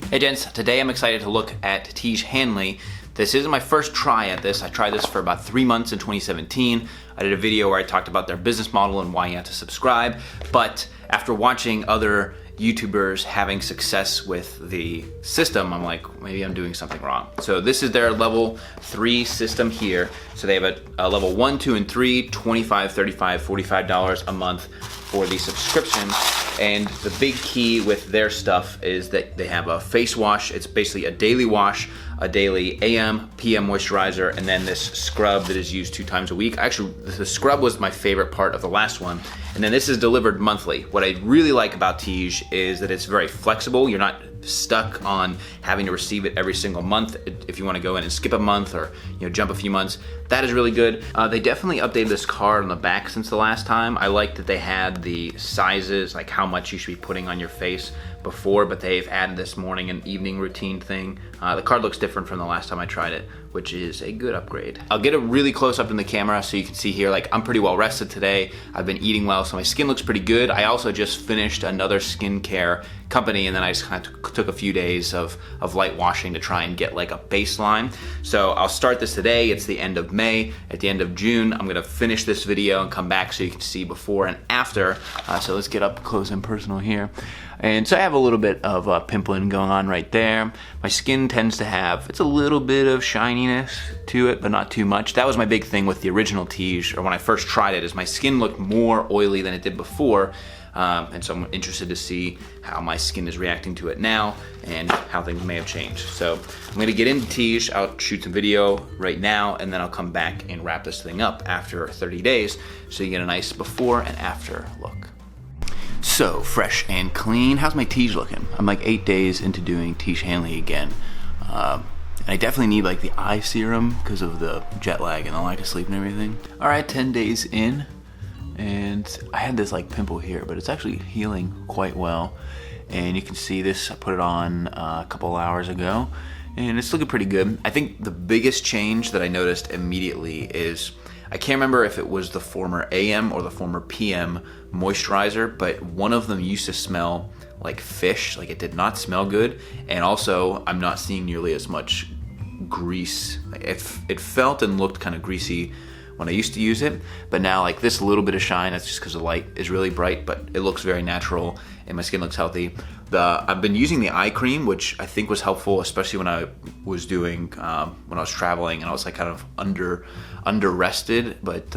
Hey gents, today I'm excited to look at Tiege Hanley. This isn't my first try at this. I tried this for about 3 months in 2017. I did a video where I talked about their business model and why you have to subscribe. But after watching other YouTubers having success with the system, I'm like, maybe I'm doing something wrong. So this is their level 3 system here. So they have a level 1, 2, and 3, $25, $35, $45 a month for the subscription. And the big key with their stuff is that they have a face wash. It's basically a daily wash, a daily AM, PM moisturizer, and then this scrub that is used 2 times a week. Actually, the scrub was my favorite part of the last one. And then this is delivered monthly. What I really like about Tiege is that it's very flexible. You're not stuck on having to receive it every single month if you want to go in and skip a month or jump a few months. That is really good. They definitely updated this card on the back since the last time. I like that they had the sizes, like how much you should be putting on your face before, but they've added this morning and evening routine thing. The card looks different from the last time I tried it, which is a good upgrade. I'll get it really close up in the camera so you can see here, like I'm pretty well rested today. I've been eating well, so my skin looks pretty good. I also just finished another skincare company, and then I just kind of took a few days of light washing to try and get like a baseline. So I'll start this today. It's the end of May. At the end of June, I'm gonna finish this video and come back so you can see before and after. So let's get up close and personal here. And so I have a little bit of pimpling going on right there. My skin tends to have, it's a little bit of shininess to it, but not too much. That was my big thing with the original Tiege, or when I first tried it, is my skin looked more oily than it did before. And so I'm interested to see how my skin is reacting to it now and how things may have changed. So I'm gonna get into Tiege. I'll shoot some video right now, and then I'll come back and wrap this thing up after 30 days so you get a nice before and after look. So fresh and clean. How's my Tiege looking? I'm like 8 days into doing Tiege Hanley again. And I definitely need like the eye serum because of the jet lag and the lack of sleep and everything. All right, 10 days in. And I had this like pimple here, but it's actually healing quite well. And you can see this, I put it on a couple hours ago, and it's looking pretty good. I think the biggest change that I noticed immediately is, I can't remember if it was the former AM or the former PM moisturizer, but one of them used to smell like fish, like it did not smell good. And also, I'm not seeing nearly as much grease. It felt and looked kind of greasy when I used to use it, but now like this little bit of shine, that's just because the light is really bright, but it looks very natural and my skin looks healthy. I've been using the eye cream, which I think was helpful, especially when I was doing, when I was traveling and I was like kind of under rested, but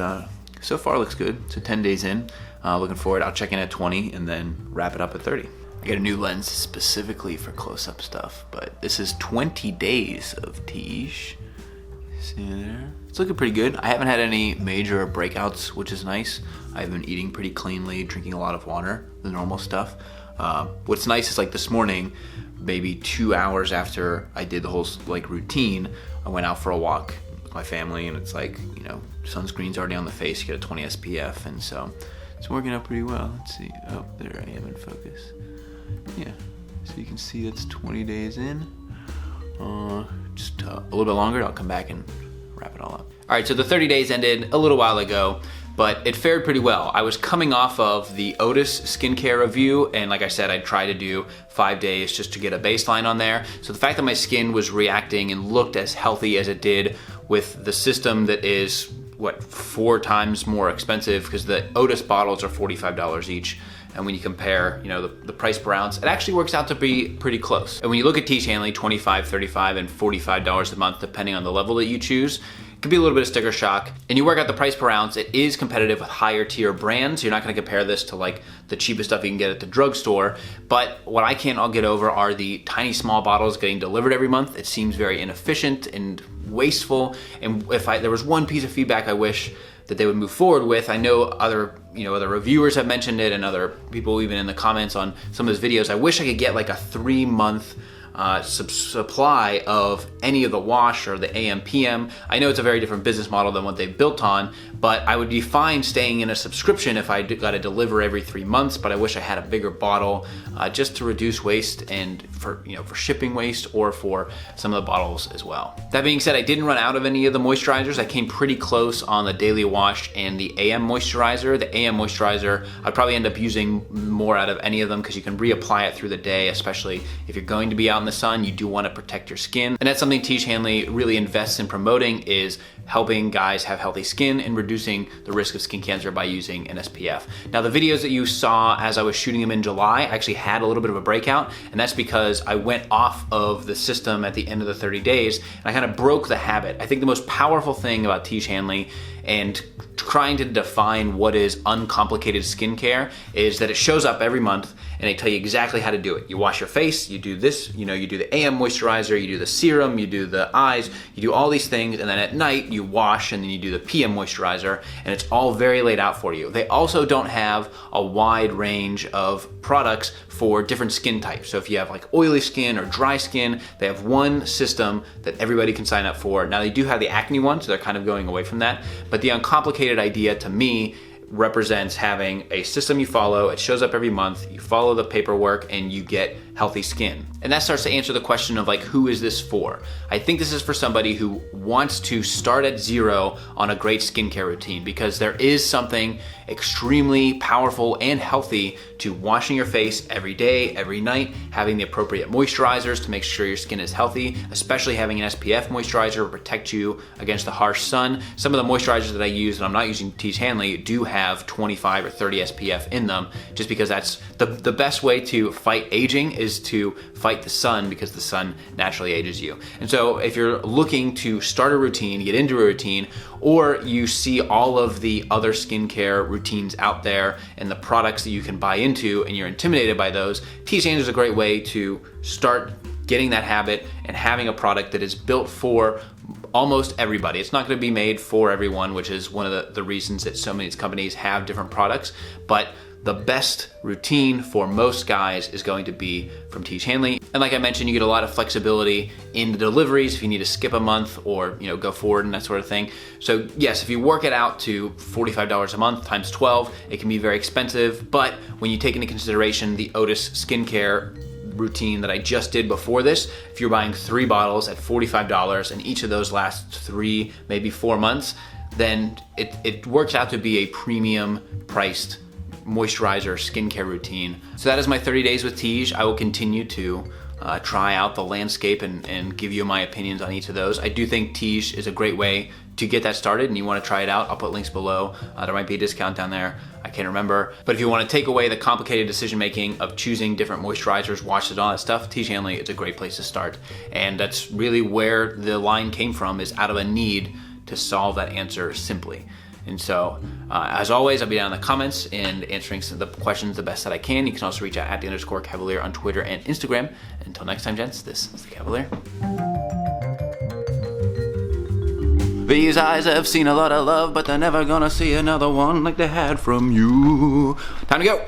so far looks good. So 10 days in, looking forward. I'll check in at 20 and then wrap it up at 30. I got a new lens specifically for close-up stuff, but this is 20 days of Tiege. See there? It's looking pretty good. I haven't had any major breakouts, which is nice. I've been eating pretty cleanly, drinking a lot of water, the normal stuff. What's nice is like this morning, maybe 2 hours after I did the whole like routine, I went out for a walk with my family, and it's like, sunscreen's already on the face, you get a 20 SPF, and so it's working out pretty well. Let's see, oh, there I am in focus. Yeah, so you can see that's 20 days in. Just a little bit longer, I'll come back and wrap it all up. All right, so the 30 days ended a little while ago, but it fared pretty well. I was coming off of the Otis skincare review, and like I said, I tried to do 5 days just to get a baseline on there. So the fact that my skin was reacting and looked as healthy as it did with the system that is, 4 times more expensive, because the Otis bottles are $45 each. And when you compare, the price per ounce, it actually works out to be pretty close. And when you look at Tiege Hanley, $25, $35, and $45 a month, depending on the level that you choose, it could be a little bit of sticker shock. And you work out the price per ounce, it is competitive with higher tier brands. You're not gonna compare this to like the cheapest stuff you can get at the drugstore. But what I can't all get over are the tiny small bottles getting delivered every month. It seems very inefficient and wasteful. And if there was one piece of feedback I wish that they would move forward with. I know other reviewers have mentioned it, and other people even in the comments on some of those videos. I wish I could get like a 3-month supply of any of the wash or the AM PM. I know it's a very different business model than what they've built on, but I would be fine staying in a subscription if I got to deliver every 3 months, but I wish I had a bigger bottle just to reduce waste and for shipping waste, or for some of the bottles as well. That being said, I didn't run out of any of the moisturizers. I came pretty close on the daily wash and the AM moisturizer. The AM moisturizer, I'd probably end up using more out of any of them because you can reapply it through the day, especially if you're going to be out out in the sun, you do want to protect your skin. And that's something Tiege Hanley really invests in promoting, is helping guys have healthy skin and reducing the risk of skin cancer by using an SPF. Now, the videos that you saw as I was shooting them in July, I actually had a little bit of a breakout, and that's because I went off of the system at the end of the 30 days, and I kind of broke the habit. I think the most powerful thing about Tiege Hanley and trying to define what is uncomplicated skincare is that it shows up every month and they tell you exactly how to do it. You wash your face, you do this, you do the AM moisturizer, you do the serum, you do the eyes, you do all these things, and then at night you wash and then you do the PM moisturizer, and it's all very laid out for you. They also don't have a wide range of products for different skin types. So if you have like oily skin or dry skin, they have one system that everybody can sign up for. Now they do have the acne one, so they're kind of going away from that, but the uncomplicated idea to me represents having a system you follow. It shows up every month, you follow the paperwork, and you get healthy skin. And that starts to answer the question of like, who is this for? I think this is for somebody who wants to start at zero on a great skincare routine, because there is something extremely powerful and healthy to washing your face every day, every night, having the appropriate moisturizers to make sure your skin is healthy, especially having an SPF moisturizer to protect you against the harsh sun. Some of the moisturizers that I use, and I'm not using Tiege Hanley, do have 25 or 30 SPF in them, just because that's the best way to fight aging is to fight the sun, because the sun naturally ages you. And so if you're looking to start a routine, get into a routine, or you see all of the other skincare routines out there and the products that you can buy into and you're intimidated by those, Tiege Hanley is a great way to start getting that habit and having a product that is built for almost everybody. It's not going to be made for everyone, which is one of the reasons that so many companies have different products, but the best routine for most guys is going to be from Tiege Hanley. And like I mentioned, you get a lot of flexibility in the deliveries if you need to skip a month or go forward and that sort of thing. So yes, if you work it out to $45 a month times 12, it can be very expensive. But when you take into consideration the Otis skincare routine that I just did before this, if you're buying 3 bottles at $45 and each of those lasts 3, maybe 4 months, then it works out to be a premium priced moisturizer skincare routine. So that is my 30 days with Tiege. I will continue to try out the landscape and give you my opinions on each of those. I do think Tiege is a great way to get that started, and you want to try it out, I'll put links below. There might be a discount down there, I can't remember. But if you want to take away the complicated decision making of choosing different moisturizers, washes, all that stuff, Tiege Hanley is a great place to start. And that's really where the line came from, is out of a need to solve that answer simply. And so, as always, I'll be down in the comments and answering some of the questions the best that I can. You can also reach out at @_Kavalier on Twitter and Instagram. Until next time, gents, this is the Kavalier. These eyes have seen a lot of love, but they're never gonna see another one like they had from you. Time to go.